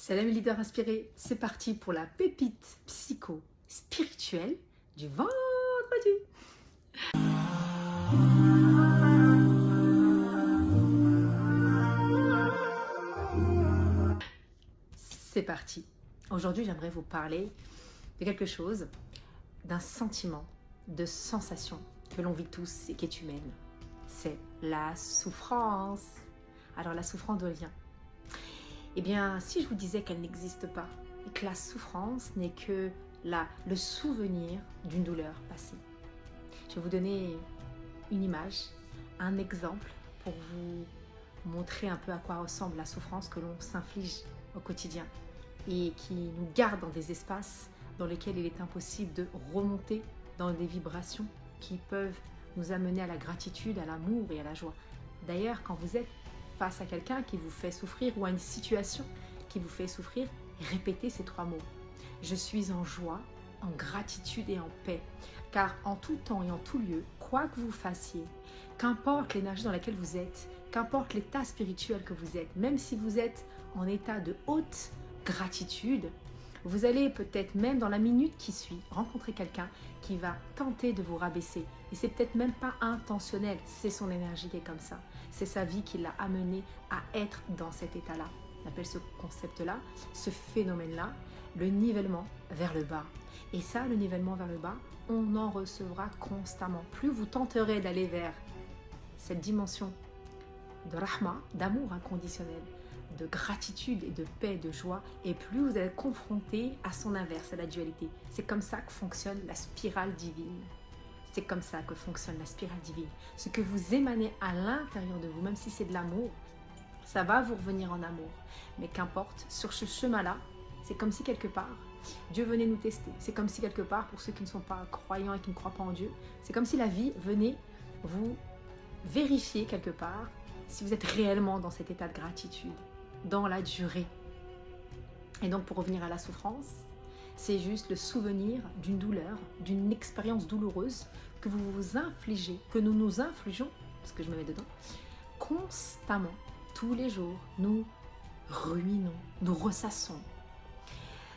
Salam les leaders inspirés, c'est parti pour la pépite psycho-spirituelle du vendredi. C'est parti. Aujourd'hui, j'aimerais vous parler de quelque chose, d'un sentiment, de sensation que l'on vit tous et qui est humaine. C'est la souffrance. Alors la souffrance d'où elle vient? Eh bien, si je vous disais qu'elle n'existe pas et que la souffrance n'est que le souvenir d'une douleur passée. Je vais vous donner une image, un exemple pour vous montrer un peu à quoi ressemble la souffrance que l'on s'inflige au quotidien et qui nous garde dans des espaces dans lesquels il est impossible de remonter dans des vibrations qui peuvent nous amener à la gratitude, à l'amour et à la joie. D'ailleurs, quand vous êtes face à quelqu'un qui vous fait souffrir ou à une situation qui vous fait souffrir, répétez ces 3 mots. Je suis en joie, en gratitude et en paix. Car en tout temps et en tout lieu, quoi que vous fassiez, qu'importe l'énergie dans laquelle vous êtes, qu'importe l'état spirituel que vous êtes, même si vous êtes en état de haute gratitude, vous allez peut-être même dans la minute qui suit rencontrer quelqu'un qui va tenter de vous rabaisser. Et c'est peut-être même pas intentionnel, c'est son énergie qui est comme ça. C'est sa vie qui l'a amené à être dans cet état-là. On appelle ce concept-là, ce phénomène-là, le nivellement vers le bas. Et ça, le nivellement vers le bas, on en recevra constamment. Plus vous tenterez d'aller vers cette dimension de rahma, d'amour inconditionnel, de gratitude et de paix et de joie, et plus vous êtes confronté à son inverse, à la dualité. C'est comme ça que fonctionne la spirale divine. C'est comme ça que fonctionne la spirale divine. Ce que vous émanez à l'intérieur de vous, même si c'est de l'amour, ça va vous revenir en amour. Mais qu'importe, sur ce chemin-là, c'est comme si quelque part, Dieu venait nous tester. C'est comme si quelque part, pour ceux qui ne sont pas croyants et qui ne croient pas en Dieu, c'est comme si la vie venait vous vérifier quelque part si vous êtes réellement dans cet état de gratitude, dans la durée. Et donc pour revenir à la souffrance, c'est juste le souvenir d'une douleur, d'une expérience douloureuse que vous vous infligez, que nous nous infligeons, parce que je me mets dedans, constamment, tous les jours, nous ruminons, nous ressassons.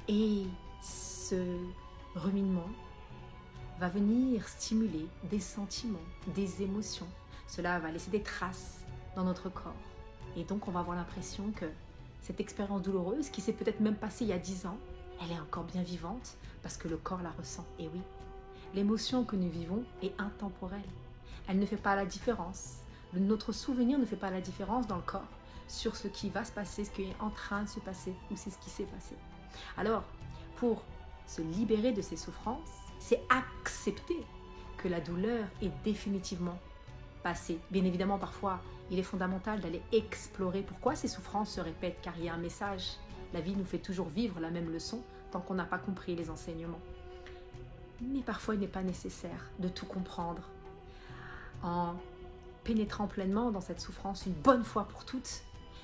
Et ce ruminement va venir stimuler des sentiments, des émotions. Cela va laisser des traces dans notre corps. Et donc on va avoir l'impression que cette expérience douloureuse, qui s'est peut-être même passée il y a 10 ans, elle est encore bien vivante parce que le corps la ressent. Et oui, l'émotion que nous vivons est intemporelle. Elle ne fait pas la différence. Notre souvenir ne fait pas la différence dans le corps sur ce qui va se passer, ce qui est en train de se passer ou c'est ce qui s'est passé. Alors, pour se libérer de ces souffrances, c'est accepter que la douleur est définitivement passée. Bien évidemment, parfois, il est fondamental d'aller explorer pourquoi ces souffrances se répètent, car il y a un message. La vie nous fait toujours vivre la même leçon tant qu'on n'a pas compris les enseignements. Mais parfois, il n'est pas nécessaire de tout comprendre. En pénétrant pleinement dans cette souffrance une bonne fois pour toutes,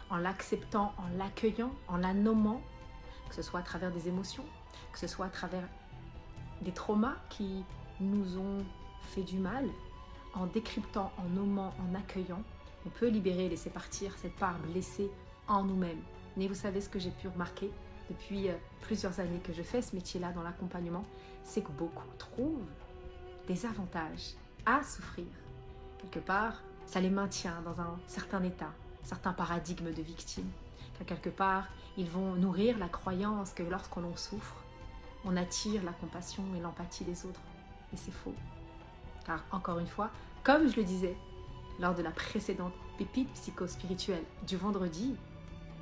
en l'acceptant, en l'accueillant, en la nommant, que ce soit à travers des émotions, que ce soit à travers des traumas qui nous ont fait du mal, en décryptant, en nommant, en accueillant, on peut libérer et laisser partir cette part blessée en nous-mêmes. Mais vous savez ce que j'ai pu remarquer depuis plusieurs années que je fais ce métier-là dans l'accompagnement, c'est que beaucoup trouvent des avantages à souffrir. Quelque part, ça les maintient dans un certain état, certains paradigmes de victime. Car quelque part, ils vont nourrir la croyance que lorsqu'on souffre, on attire la compassion et l'empathie des autres. Et c'est faux. Car encore une fois, comme je le disais lors de la précédente pépite psycho-spirituelle du vendredi,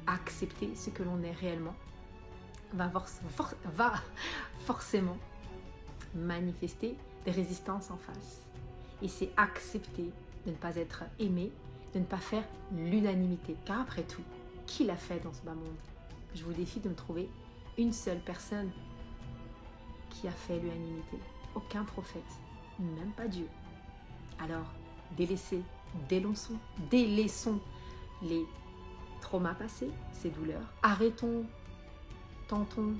accepter ce que l'on est réellement va forcément manifester des résistances en face. Et c'est accepter de ne pas être aimé, de ne pas faire l'unanimité. Car après tout, qui l'a fait dans ce bas monde? Je vous défie de me trouver une seule personne qui a fait l'unanimité. Aucun prophète, même pas Dieu. Alors, délaissons les traumas passés, ces douleurs. Tentons